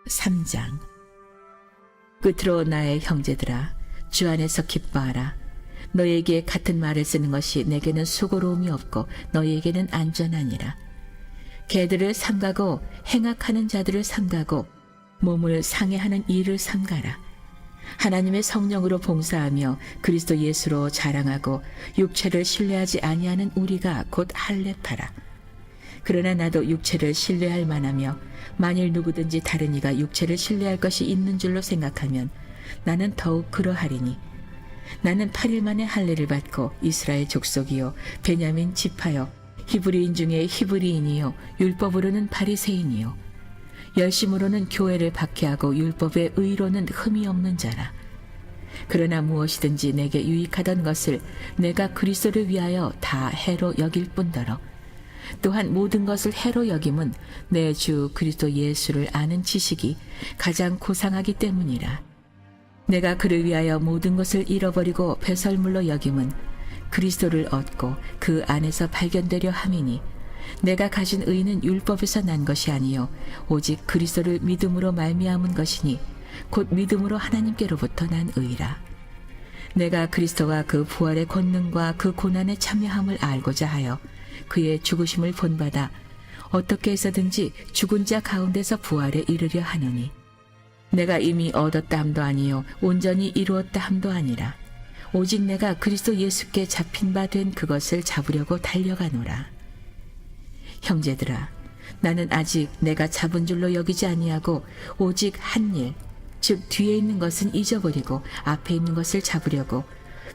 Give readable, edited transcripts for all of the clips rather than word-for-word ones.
3장. 끝으로 나의 형제들아, 주 안에서 기뻐하라. 너희에게 같은 말을 쓰는 것이 내게는 수고로움이 없고 너희에게는 안전하니라. 개들을 삼가고 행악하는 자들을 삼가고 몸을 상해하는 일을 삼가라. 하나님의 성령으로 봉사하며 그리스도 예수로 자랑하고 육체를 신뢰하지 아니하는 우리가 곧 할례파라. 그러나 나도 육체를 신뢰할 만하며 만일 누구든지 다른 이가 육체를 신뢰할 것이 있는 줄로 생각하면 나는 더욱 그러하리니, 나는 8일 만에 할례를 받고 이스라엘 족속이요 베냐민 지파요 히브리인 중에 히브리인이요 율법으로는 바리새인이요 열심으로는 교회를 박해하고 율법의 의로는 흠이 없는 자라. 그러나 무엇이든지 내게 유익하던 것을 내가 그리스도를 위하여 다 해로 여길 뿐더러 또한 모든 것을 해로 여김은 내 주 그리스도 예수를 아는 지식이 가장 고상하기 때문이라. 내가 그를 위하여 모든 것을 잃어버리고 배설물로 여김은 그리스도를 얻고 그 안에서 발견되려 함이니, 내가 가진 의는 율법에서 난 것이 아니요 오직 그리스도를 믿음으로 말미암은 것이니 곧 믿음으로 하나님께로부터 난 의라. 내가 그리스도와 그 부활의 권능과 그 고난에 참여함을 알고자 하여 그의 죽으심을 본받아 어떻게 해서든지 죽은 자 가운데서 부활에 이르려 하노니, 내가 이미 얻었다 함도 아니요 온전히 이루었다 함도 아니라 오직 내가 그리스도 예수께 잡힌 바 된 그것을 잡으려고 달려가노라. 형제들아, 나는 아직 내가 잡은 줄로 여기지 아니하고 오직 한 일, 즉 뒤에 있는 것은 잊어버리고 앞에 있는 것을 잡으려고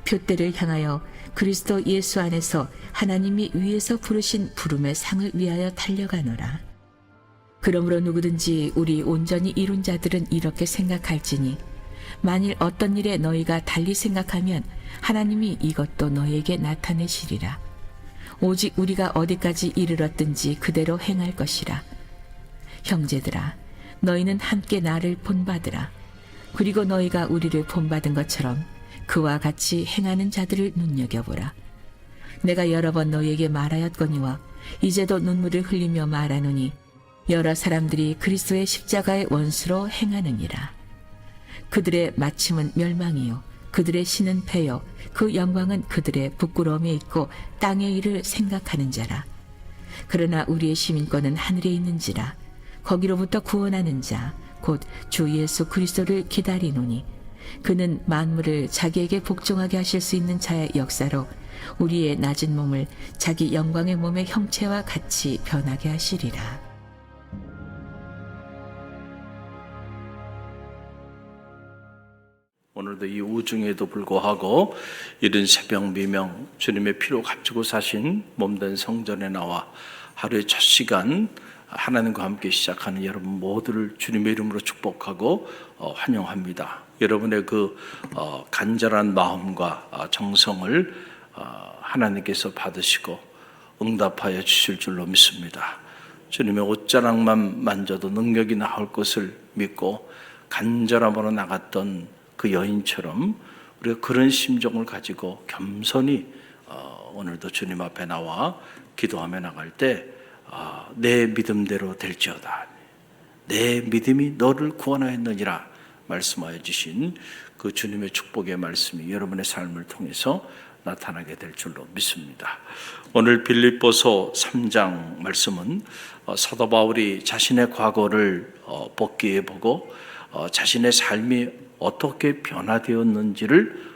표대를 향하여 그리스도 예수 안에서 하나님이 위에서 부르신 부름의 상을 위하여 달려가노라. 그러므로 누구든지 우리 온전히 이룬 자들은 이렇게 생각할지니, 만일 어떤 일에 너희가 달리 생각하면 하나님이 이것도 너희에게 나타내시리라. 오직 우리가 어디까지 이르렀든지 그대로 행할 것이라. 형제들아, 너희는 함께 나를 본받으라. 그리고 너희가 우리를 본받은 것처럼 그와 같이 행하는 자들을 눈여겨보라. 내가 여러 번 너희에게 말하였거니와 이제도 눈물을 흘리며 말하노니, 여러 사람들이 그리스도의 십자가의 원수로 행하느니라. 그들의 마침은 멸망이요 그들의 신은 패요 그 영광은 그들의 부끄러움에 있고 땅의 일을 생각하는 자라. 그러나 우리의 시민권은 하늘에 있는지라. 거기로부터 구원하는 자 곧 주 예수 그리스도를 기다리노니, 그는 만물을 자기에게 복종하게 하실 수 있는 자의 역사로 우리의 낮은 몸을 자기 영광의 몸의 형체와 같이 변하게 하시리라. 오늘도 이 우중에도 불구하고 이른 새벽 미명 주님의 피로 값지고 사신 몸된 성전에 나와 하루의 첫 시간 하나님과 함께 시작하는 여러분 모두를 주님의 이름으로 축복하고 환영합니다. 여러분의 그 간절한 마음과 정성을 하나님께서 받으시고 응답하여 주실 줄로 믿습니다. 주님의 옷자락만 만져도 능력이 나올 것을 믿고 간절함으로 나갔던 그 여인처럼 우리가 그런 심정을 가지고 겸손히 오늘도 주님 앞에 나와 기도하며 나갈 때 내 믿음대로 될지어다, 내 믿음이 너를 구원하였느니라 말씀하여 주신 그 주님의 축복의 말씀이 여러분의 삶을 통해서 나타나게 될 줄로 믿습니다. 오늘 빌립보서 3장 말씀은 사도 바울이 자신의 과거를 복기해 보고 자신의 삶이 어떻게 변화되었는지를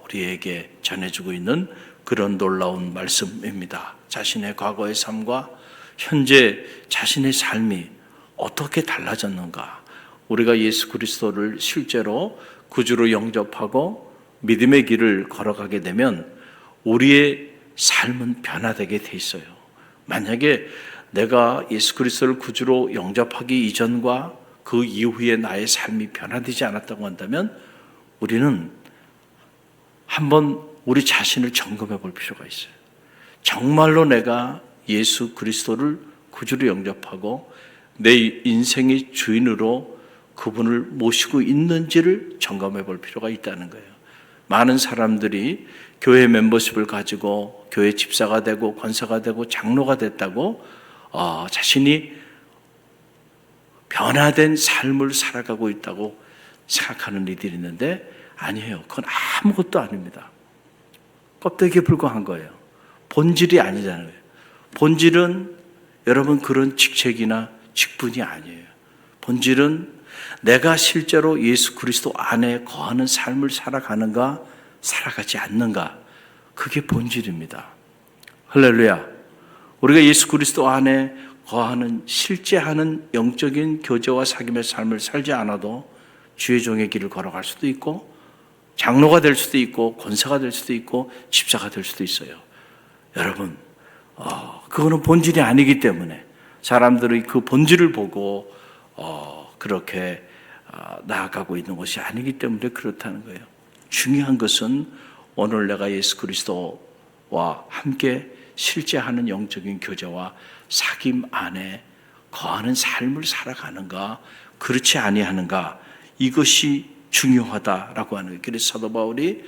우리에게 전해주고 있는 그런 놀라운 말씀입니다. 자신의 과거의 삶과 현재 자신의 삶이 어떻게 달라졌는가, 우리가 예수 그리스도를 실제로 구주로 영접하고 믿음의 길을 걸어가게 되면 우리의 삶은 변화되게 돼 있어요. 만약에 내가 예수 그리스도를 구주로 영접하기 이전과 그 이후에 나의 삶이 변화되지 않았다고 한다면 우리는 한번 우리 자신을 점검해 볼 필요가 있어요. 정말로 내가 예수 그리스도를 구주로 영접하고 내 인생의 주인으로 그분을 모시고 있는지를 점검해 볼 필요가 있다는 거예요. 많은 사람들이 교회 멤버십을 가지고 교회 집사가 되고 권사가 되고 장로가 됐다고 자신이 변화된 삶을 살아가고 있다고 생각하는 이들이 있는데 아니에요. 그건 아무것도 아닙니다. 껍데기에 불과한 거예요. 본질이 아니잖아요. 본질은 여러분 그런 직책이나 직분이 아니에요. 본질은 내가 실제로 예수 그리스도 안에 거하는 삶을 살아가는가 살아가지 않는가, 그게 본질입니다. 할렐루야. 우리가 예수 그리스도 안에 거하는 실제하는 영적인 교제와 사귐의 삶을 살지 않아도 주의 종의 길을 걸어갈 수도 있고 장로가 될 수도 있고 권사가 될 수도 있고 집사가 될 수도 있어요. 여러분, 그거는 본질이 아니기 때문에 사람들이 그 본질을 보고 그렇게 나아가고 있는 것이 아니기 때문에 그렇다는 거예요. 중요한 것은 오늘 내가 예수 그리스도와 함께 실제하는 영적인 교제와 사귐 안에 거하는 삶을 살아가는가 그렇지 아니하는가, 이것이 중요하다라고 하는 거예요. 그래서 사도 바울이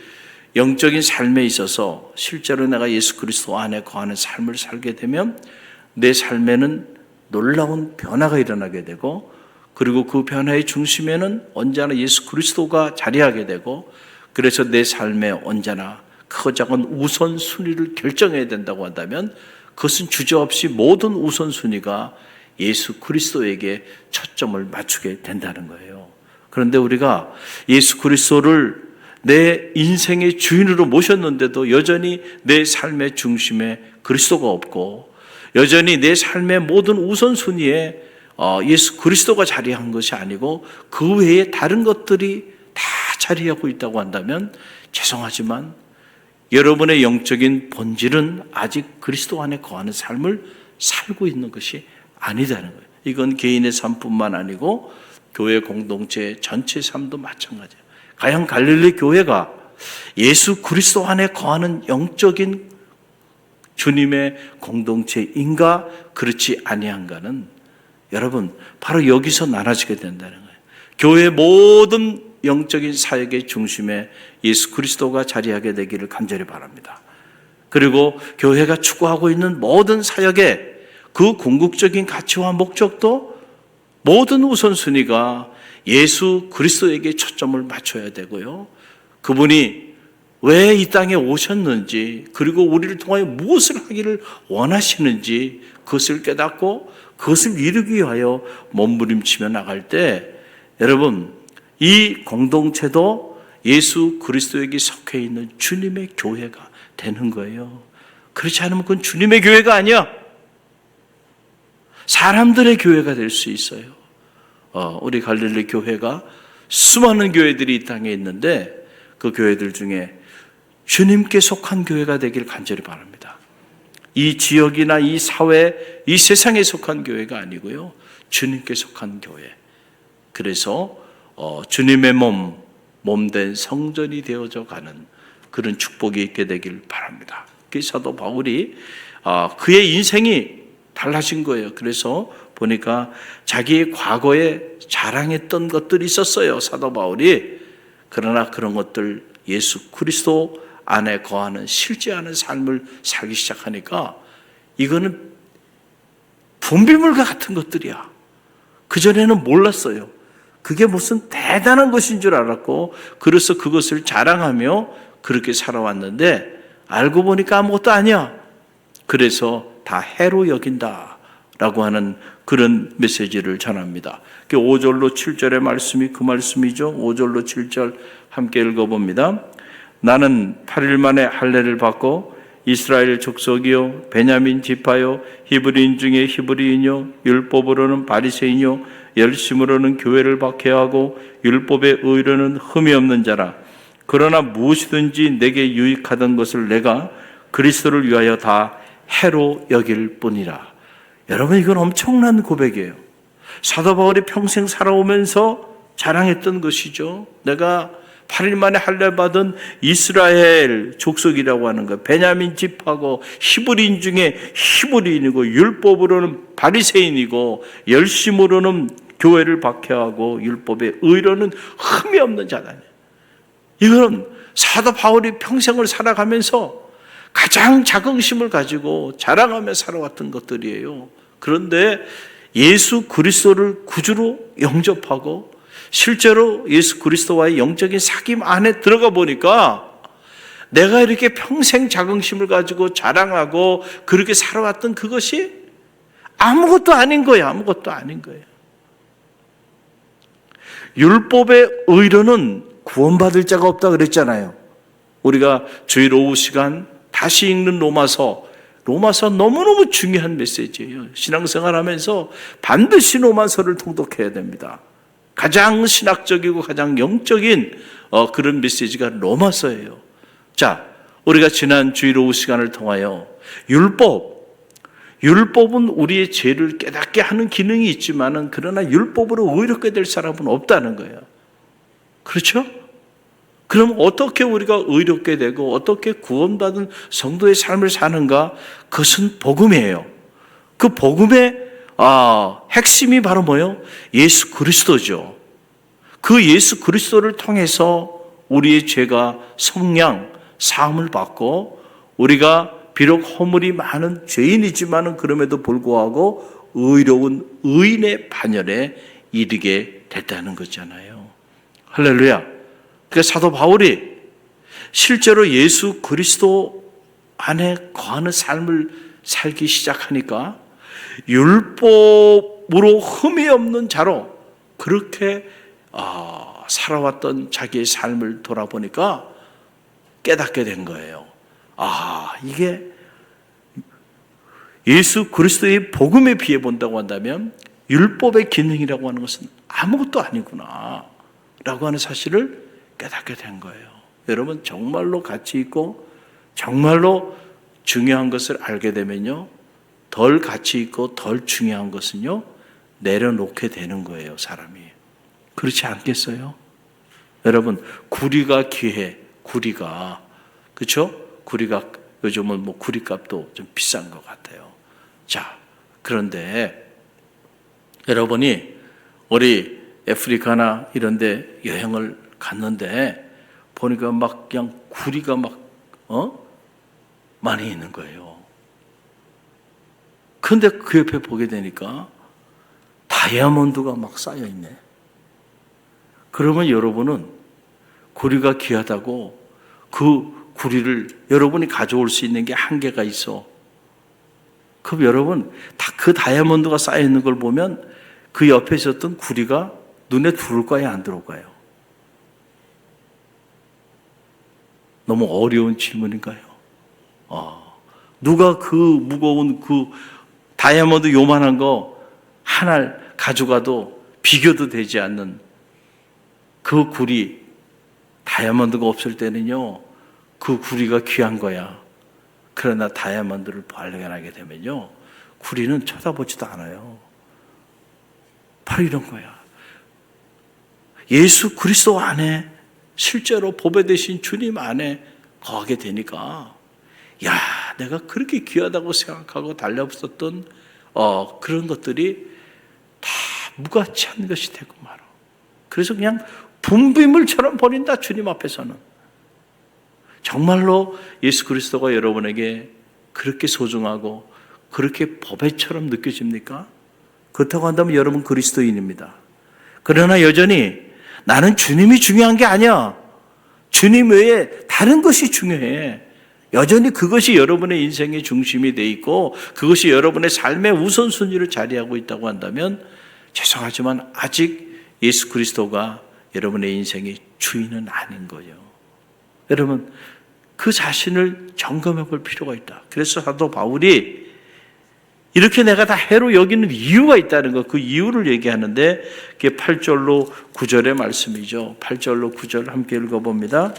영적인 삶에 있어서 실제로 내가 예수 그리스도 안에 거하는 삶을 살게 되면 내 삶에는 놀라운 변화가 일어나게 되고, 그리고 그 변화의 중심에는 언제나 예수 그리스도가 자리하게 되고, 그래서 내 삶에 언제나 크고 작은 우선순위를 결정해야 된다고 한다면 그것은 주저없이 모든 우선순위가 예수 그리스도에게 초점을 맞추게 된다는 거예요. 그런데 우리가 예수 그리스도를 내 인생의 주인으로 모셨는데도 여전히 내 삶의 중심에 그리스도가 없고, 여전히 내 삶의 모든 우선순위에 예수 그리스도가 자리한 것이 아니고 그 외에 다른 것들이 다 자리하고 있다고 한다면 죄송하지만 여러분의 영적인 본질은 아직 그리스도 안에 거하는 삶을 살고 있는 것이 아니다는 거예요. 이건 개인의 삶뿐만 아니고 교회 공동체 전체 삶도 마찬가지예요. 과연 갈릴리 교회가 예수 그리스도 안에 거하는 영적인 주님의 공동체인가 그렇지 아니한가는 여러분 바로 여기서 나눠지게 된다는 거예요. 교회의 모든 영적인 사역의 중심에 예수 그리스도가 자리하게 되기를 간절히 바랍니다. 그리고 교회가 추구하고 있는 모든 사역의 그 궁극적인 가치와 목적도 모든 우선순위가 예수 그리스도에게 초점을 맞춰야 되고요. 그분이 왜 이 땅에 오셨는지, 그리고 우리를 통하여 무엇을 하기를 원하시는지 그것을 깨닫고 그것을 이루기 위하여 몸부림치며 나갈 때 여러분, 이 공동체도 예수 그리스도에게 속해 있는 주님의 교회가 되는 거예요. 그렇지 않으면 그건 주님의 교회가 아니야. 사람들의 교회가 될 수 있어요. 우리 갈릴리 교회가 수많은 교회들이 이 땅에 있는데 그 교회들 중에 주님께 속한 교회가 되길 간절히 바랍니다. 이 지역이나 이 사회, 이 세상에 속한 교회가 아니고요, 주님께 속한 교회. 그래서 주님의 몸된 성전이 되어져 가는 그런 축복이 있게 되길 바랍니다. 그 사도 바울이 그의 인생이 달라진 거예요. 그래서 보니까 자기 과거에 자랑했던 것들이 있었어요, 사도 바울이. 그러나 그런 것들 예수 그리스도 안에 거하는 실제하는 삶을 살기 시작하니까 이거는 분비물과 같은 것들이야. 그전에는 몰랐어요. 그게 무슨 대단한 것인 줄 알았고, 그래서 그것을 자랑하며 그렇게 살아왔는데 알고 보니까 아무것도 아니야. 그래서 다 해로 여긴다라고 하는 그런 메시지를 전합니다. 5절로 7절의 말씀이 그 말씀이죠. 5절로 7절 함께 읽어봅니다. 나는 8일 만에 할례를 받고 이스라엘 족속이요 베냐민 지파요 히브리인 중에 히브리인요 율법으로는 바리새인요 열심으로는 교회를 박해하고 율법의 의로는 흠이 없는 자라. 그러나 무엇이든지 내게 유익하던 것을 내가 그리스도를 위하여 다 해로 여길 뿐이라. 여러분, 이건 엄청난 고백이에요. 사도 바울이 평생 살아오면서 자랑했던 것이죠. 내가 8일 만에 할례 받은 이스라엘 족속이라고 하는 거, 베냐민 지파고 히브리인 중에 히브리인이고 율법으로는 바리새인이고 열심으로는 교회를 박해하고 율법의 의로는 흠이 없는 자다. 이건 사도 바울이 평생을 살아가면서 가장 자긍심을 가지고 자랑하며 살아왔던 것들이에요. 그런데 예수 그리스도를 구주로 영접하고 실제로 예수 그리스도와의 영적인 사귐 안에 들어가 보니까 내가 이렇게 평생 자긍심을 가지고 자랑하고 그렇게 살아왔던 그것이 아무것도 아닌 거예요. 아무것도 아닌 거예요. 율법의 의로는 구원받을 자가 없다 그랬잖아요. 우리가 주일 오후 시간 다시 읽는 로마서 너무너무 중요한 메시지예요. 신앙생활 하면서 반드시 로마서를 통독해야 됩니다. 가장 신학적이고 가장 영적인 그런 메시지가 로마서예요. 자, 우리가 지난 주일 오후 시간을 통하여 율법은 우리의 죄를 깨닫게 하는 기능이 있지만은 그러나 율법으로 의롭게 될 사람은 없다는 거예요. 그렇죠? 그럼 어떻게 우리가 의롭게 되고 어떻게 구원받은 성도의 삶을 사는가? 그것은 복음이에요. 그 복음의 핵심이 바로 뭐예요? 예수 그리스도죠. 그 예수 그리스도를 통해서 우리의 죄가 성량, 사함을 받고 우리가 비록 허물이 많은 죄인이지만은 그럼에도 불구하고 의로운 의인의 반열에 이르게 됐다는 거잖아요. 할렐루야. 그러니까 사도 바울이 실제로 예수 그리스도 안에 거하는 삶을 살기 시작하니까 율법으로 흠이 없는 자로 그렇게 살아왔던 자기의 삶을 돌아보니까 깨닫게 된 거예요. 이게 예수 그리스도의 복음에 비해 본다고 한다면 율법의 기능이라고 하는 것은 아무것도 아니구나 라고 하는 사실을 깨닫게 된 거예요. 여러분 정말로 가치 있고 정말로 중요한 것을 알게 되면요, 덜 가치 있고 덜 중요한 것은요 내려놓게 되는 거예요. 사람이 그렇지 않겠어요? 여러분 구리가 귀해. 구리가, 그렇죠? 구리가 요즘은 뭐 구리값도 좀 비싼 것 같아요. 자, 그런데 여러분이 우리 아프리카나 이런 데 여행을 갔는데 보니까 막 그냥 구리가 막 많이 있는 거예요. 근데 그 옆에 보게 되니까 다이아몬드가 막 쌓여 있네. 그러면 여러분은 구리가 귀하다고 그 구리를 여러분이 가져올 수 있는 게 한계가 있어. 그럼 여러분 다 그 다이아몬드가 쌓여 있는 걸 보면 그 옆에 있었던 구리가 눈에 들어올까요? 안 들어올까요? 너무 어려운 질문인가요? 누가 그 무거운 그 다이아몬드 요만한 거 하나를 가져가도 비교도 되지 않는 그 구리, 다이아몬드가 없을 때는요 그 구리가 귀한 거야. 그러나 다이아몬드를 발견하게 되면요 구리는 쳐다보지도 않아요. 바로 이런 거야. 예수 그리스도 안에 실제로 보배 되신 주님 안에 거하게 되니까 내가 그렇게 귀하다고 생각하고 달려붙었던 그런 것들이 다 무가치한 것이 되고 말아. 그래서 그냥 분비물처럼 버린다. 주님 앞에서는. 정말로 예수 그리스도가 여러분에게 그렇게 소중하고 그렇게 보배처럼 느껴집니까? 그렇다고 한다면 여러분 그리스도인입니다. 그러나 여전히 나는 주님이 중요한 게 아니야. 주님 외에 다른 것이 중요해. 여전히 그것이 여러분의 인생의 중심이 돼 있고 그것이 여러분의 삶의 우선순위를 자리하고 있다고 한다면 죄송하지만 아직 예수 그리스도가 여러분의 인생의 주인은 아닌 거예요. 여러분 그 자신을 점검해 볼 필요가 있다. 그래서 사도 바울이 이렇게 내가 다 해로 여기는 이유가 있다는 것, 그 이유를 얘기하는데 그게 8절로 9절의 말씀이죠. 8절로 9절 함께 읽어봅니다.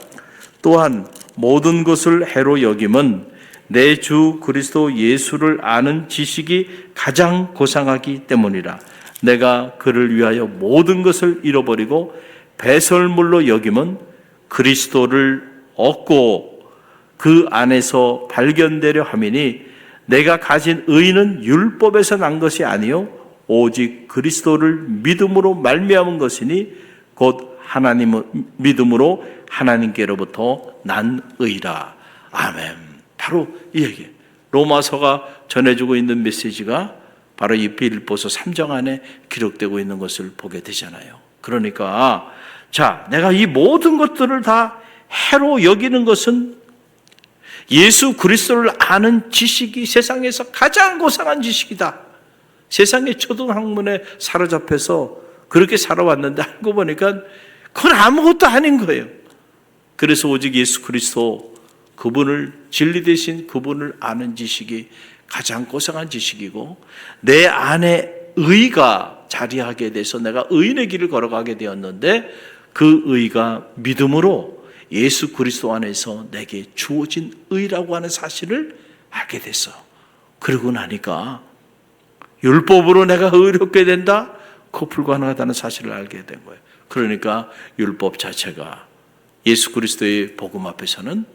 또한 모든 것을 해로 여김은 내 주 그리스도 예수를 아는 지식이 가장 고상하기 때문이라. 내가 그를 위하여 모든 것을 잃어버리고 배설물로 여김은 그리스도를 얻고 그 안에서 발견되려 함이니 내가 가진 의는 율법에서 난 것이 아니요 오직 그리스도를 믿음으로 말미암은 것이니 곧 하나님을 믿음으로 하나님께로부터 난 의라. 아멘. 바로 이 얘기. 로마서가 전해주고 있는 메시지가 바로 이 빌립보서 3장 안에 기록되고 있는 것을 보게 되잖아요. 그러니까 자, 내가 이 모든 것들을 다 해로 여기는 것은 예수 그리스도를 아는 지식이 세상에서 가장 고상한 지식이다. 세상의 초등학문에 사로잡혀서 그렇게 살아왔는데 알고 보니까 그건 아무것도 아닌 거예요. 그래서 오직 예수 그리스도 그분을 진리 되신 그분을 아는 지식이 가장 고상한 지식이고 내 안에 의가 자리하게 돼서 내가 의인의 길을 걸어가게 되었는데 그 의가 믿음으로 예수 그리스도 안에서 내게 주어진 의라고 하는 사실을 알게 됐어요. 그러고 나니까 율법으로 내가 의롭게 된다? 그거 불가능하다는 사실을 알게 된 거예요. 그러니까 율법 자체가 예수 그리스도의 복음 앞에서는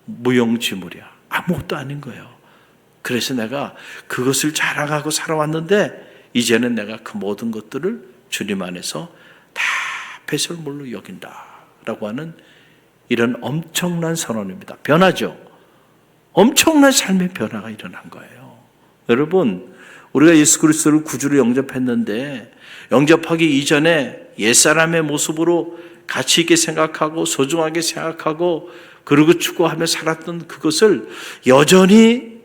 무용지물이야. 아무것도 아닌 거예요. 그래서 내가 그것을 자랑하고 살아왔는데 이제는 내가 그 모든 것들을 주님 안에서 다 배설물로 여긴다라고 하는 이런 엄청난 선언입니다. 변화죠. 엄청난 삶의 변화가 일어난 거예요. 여러분, 우리가 예수 그리스도를 구주로 영접했는데 영접하기 이전에 옛사람의 모습으로 가치 있게 생각하고 소중하게 생각하고 그리고 추구하며 살았던 그것을 여전히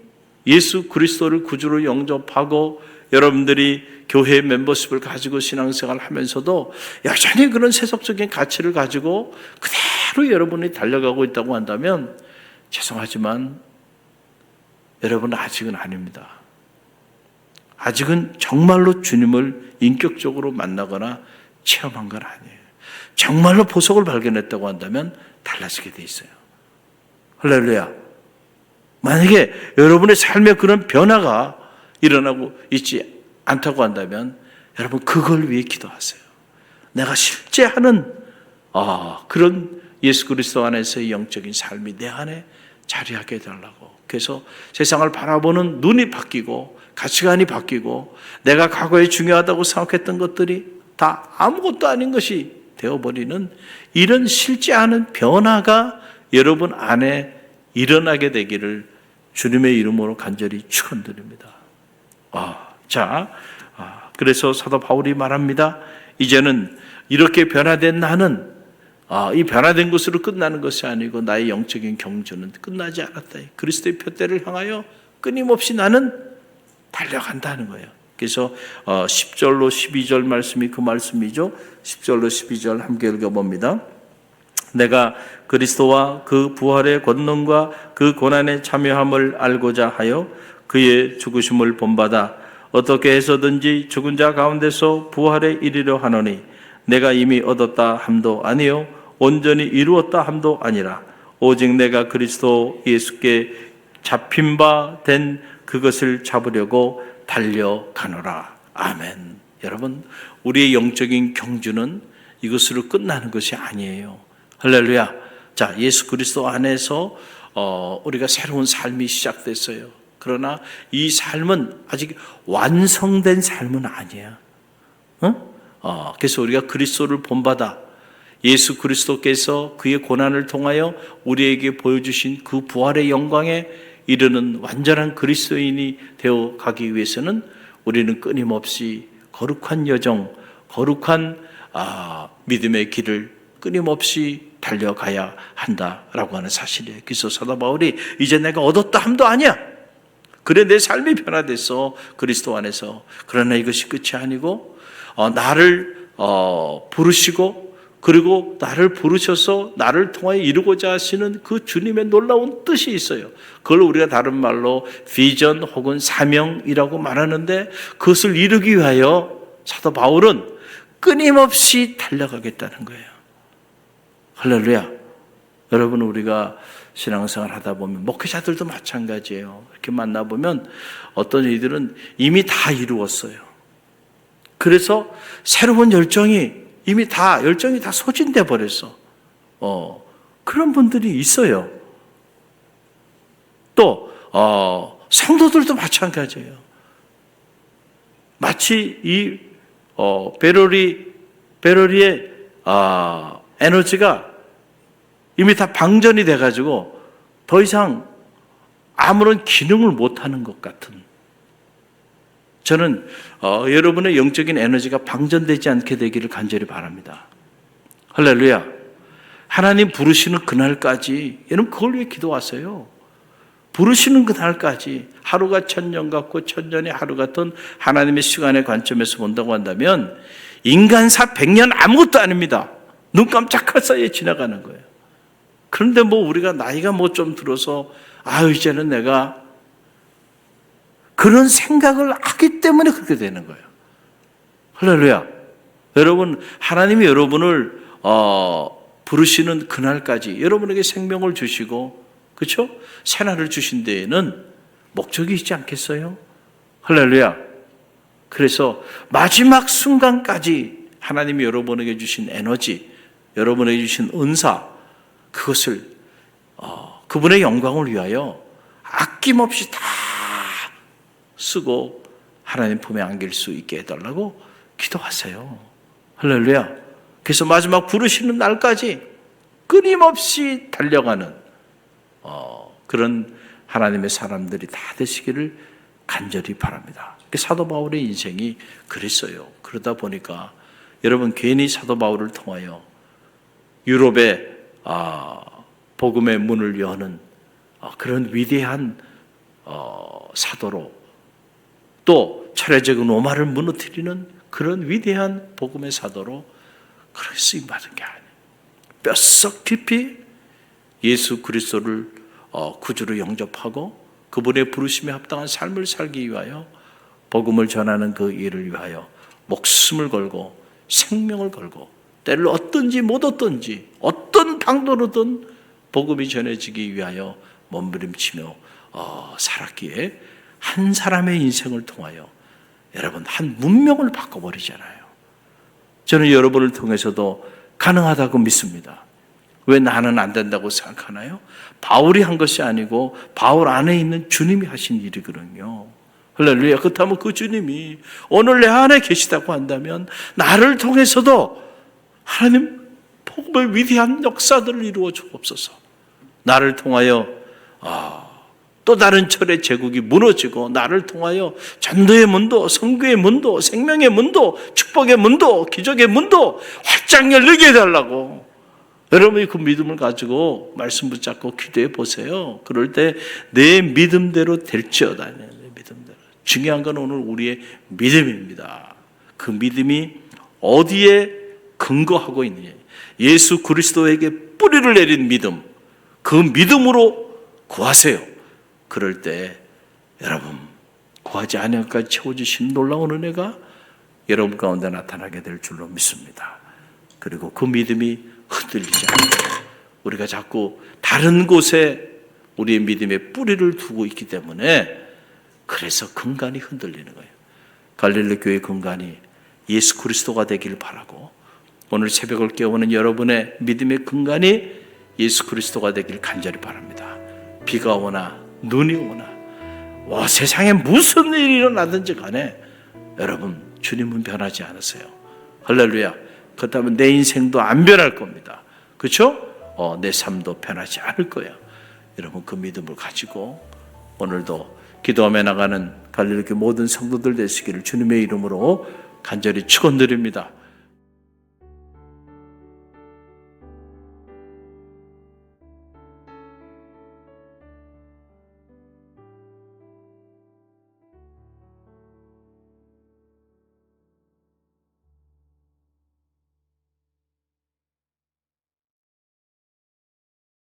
예수 그리스도를 구주로 영접하고 여러분들이 교회 멤버십을 가지고 신앙생활을 하면서도 여전히 그런 세속적인 가치를 가지고 그대로 여러분이 달려가고 있다고 한다면 죄송하지만 여러분은 아직은 아닙니다. 아직은 정말로 주님을 인격적으로 만나거나 체험한 건 아니에요. 정말로 보석을 발견했다고 한다면 달라지게 돼 있어요. 할렐루야. 만약에 여러분의 삶에 그런 변화가 일어나고 있지 않다고 한다면 여러분 그걸 위해 기도하세요. 내가 실제 하는 그런 예수 그리스도 안에서의 영적인 삶이 내 안에 자리하게 해달라고. 그래서 세상을 바라보는 눈이 바뀌고 가치관이 바뀌고 내가 과거에 중요하다고 생각했던 것들이 다 아무것도 아닌 것이 되어버리는 이런 실제 않은 변화가 여러분 안에 일어나게 되기를 주님의 이름으로 간절히 축원드립니다. 그래서 사도 바울이 말합니다. 이제는 이렇게 변화된 나는 이 변화된 것으로 끝나는 것이 아니고 나의 영적인 경주는 끝나지 않았다. 그리스도의 표대를 향하여 끊임없이 나는 달려간다는 거예요. 그래서 10절로 12절 말씀이 그 말씀이죠. 10절로 12절 함께 읽어봅니다. 내가 그리스도와 그 부활의 권능과 그 고난의 참여함을 알고자 하여 그의 죽으심을 본받아 어떻게 해서든지 죽은 자 가운데서 부활에 이르려 하노니 내가 이미 얻었다 함도 아니요 온전히 이루었다 함도 아니라 오직 내가 그리스도 예수께 잡힌 바 된 그것을 잡으려고 달려가노라. 아멘. 여러분, 우리의 영적인 경주는 이것으로 끝나는 것이 아니에요. 할렐루야. 자, 예수 그리스도 안에서 우리가 새로운 삶이 시작됐어요. 그러나 이 삶은 아직 완성된 삶은 아니야. 그래서 우리가 그리스도를 본받아 예수 그리스도께서 그의 고난을 통하여 우리에게 보여주신 그 부활의 영광에 이르는 완전한 그리스도인이 되어 가기 위해서는 우리는 끊임없이 거룩한 여정, 거룩한 믿음의 길을 끊임없이 달려가야 한다라고 하는 사실이에요. 그래서 사도 바울이 이제 내가 얻었다 함도 아니야. 그래 내 삶이 변화됐어. 그리스도 안에서. 그러나 이것이 끝이 아니고 나를 부르시고 그리고 나를 부르셔서 나를 통하여 이루고자 하시는 그 주님의 놀라운 뜻이 있어요. 그걸 우리가 다른 말로 비전 혹은 사명이라고 말하는데 그것을 이루기 위하여 사도 바울은 끊임없이 달려가겠다는 거예요. 할렐루야. 여러분 우리가 신앙생활 하다 보면 목회자들도 마찬가지예요. 이렇게 만나보면 어떤 이들은 이미 다 이루었어요. 그래서 새로운 열정이 열정이 다 소진돼 버렸어. 그런 분들이 있어요. 또 성도들도 마찬가지예요. 마치 이 배럴리의 에너지가 이미 다 방전이 돼가지고 더 이상 아무런 기능을 못하는 것 같은 저는 여러분의 영적인 에너지가 방전되지 않게 되기를 간절히 바랍니다. 할렐루야. 하나님 부르시는 그날까지, 여러분 그걸 위해 기도하세요. 부르시는 그날까지 하루가 천년 같고 천년이 하루 같은 하나님의 시간의 관점에서 본다고 한다면 인간사 100년 아무것도 아닙니다. 눈 깜짝할 사이에 지나가는 거예요. 그런데 뭐 우리가 나이가 뭐 좀 들어서 이제는 내가 그런 생각을 하기 때문에 그렇게 되는 거예요. 할렐루야. 여러분, 하나님이 여러분을 부르시는 그날까지 여러분에게 생명을 주시고, 그렇죠? 새날을 주신 데에는 목적이 있지 않겠어요? 할렐루야. 그래서 마지막 순간까지 하나님이 여러분에게 주신 에너지, 여러분에게 주신 은사, 그것을 그분의 영광을 위하여 아낌없이 다 쓰고 하나님 품에 안길 수 있게 해달라고 기도하세요. 할렐루야. 그래서 마지막 부르시는 날까지 끊임없이 달려가는 그런 하나님의 사람들이 다 되시기를 간절히 바랍니다. 사도 바울의 인생이 그랬어요. 그러다 보니까 여러분 괜히 사도 바울을 통하여 유럽의 복음의 문을 여는 그런 위대한 사도로, 또 차례적인 로마를 무너뜨리는 그런 위대한 복음의 사도로 그렇게 쓰임받은 게 아니에요. 뼛속 깊이 예수 그리스도를 구주로 영접하고 그분의 부르심에 합당한 삶을 살기 위하여 복음을 전하는 그 일을 위하여 목숨을 걸고 생명을 걸고 때를 얻든지 못 얻든지 어떤 방도로든 복음이 전해지기 위하여 몸부림치며 살았기에 한 사람의 인생을 통하여 여러분 한 문명을 바꿔버리잖아요. 저는 여러분을 통해서도 가능하다고 믿습니다. 왜 나는 안 된다고 생각하나요? 바울이 한 것이 아니고 바울 안에 있는 주님이 하신 일이거든요. 할렐루야. 그렇다면 그 주님이 오늘 내 안에 계시다고 한다면 나를 통해서도 하나님 복음의 위대한 역사들을 이루어 주옵소서. 나를 통하여 또 다른 철의 제국이 무너지고 나를 통하여 전도의 문도, 선교의 문도, 생명의 문도, 축복의 문도, 기적의 문도 활짝 열리게 해달라고 여러분이 그 믿음을 가지고 말씀 붙잡고 기도해 보세요. 그럴 때 내 믿음대로 될지어다. 내 믿음대로. 중요한 건 오늘 우리의 믿음입니다. 그 믿음이 어디에 근거하고 있느냐. 예수 그리스도에게 뿌리를 내린 믿음. 그 믿음으로 구하세요. 그럴 때 여러분 구하지 않을까 채워주신 놀라운 은혜가 여러분 가운데 나타나게 될 줄로 믿습니다. 그리고 그 믿음이 흔들리지 않고 우리가 자꾸 다른 곳에 우리의 믿음의 뿌리를 두고 있기 때문에 그래서 근간이 흔들리는 거예요. 갈릴리 교회 근간이 예수 그리스도가 되길 바라고 오늘 새벽을 깨우는 여러분의 믿음의 근간이 예수 그리스도가 되길 간절히 바랍니다. 비가 오나 눈이 오나 세상에 무슨 일이 일어나든지 간에 여러분 주님은 변하지 않으세요. 할렐루야. 그렇다면 내 인생도 안 변할 겁니다. 그렇죠? 내 삶도 변하지 않을 거예요. 여러분 그 믿음을 가지고 오늘도 기도하며 나가는 갈릴리 모든 성도들 되시기를 주님의 이름으로 간절히 축원드립니다.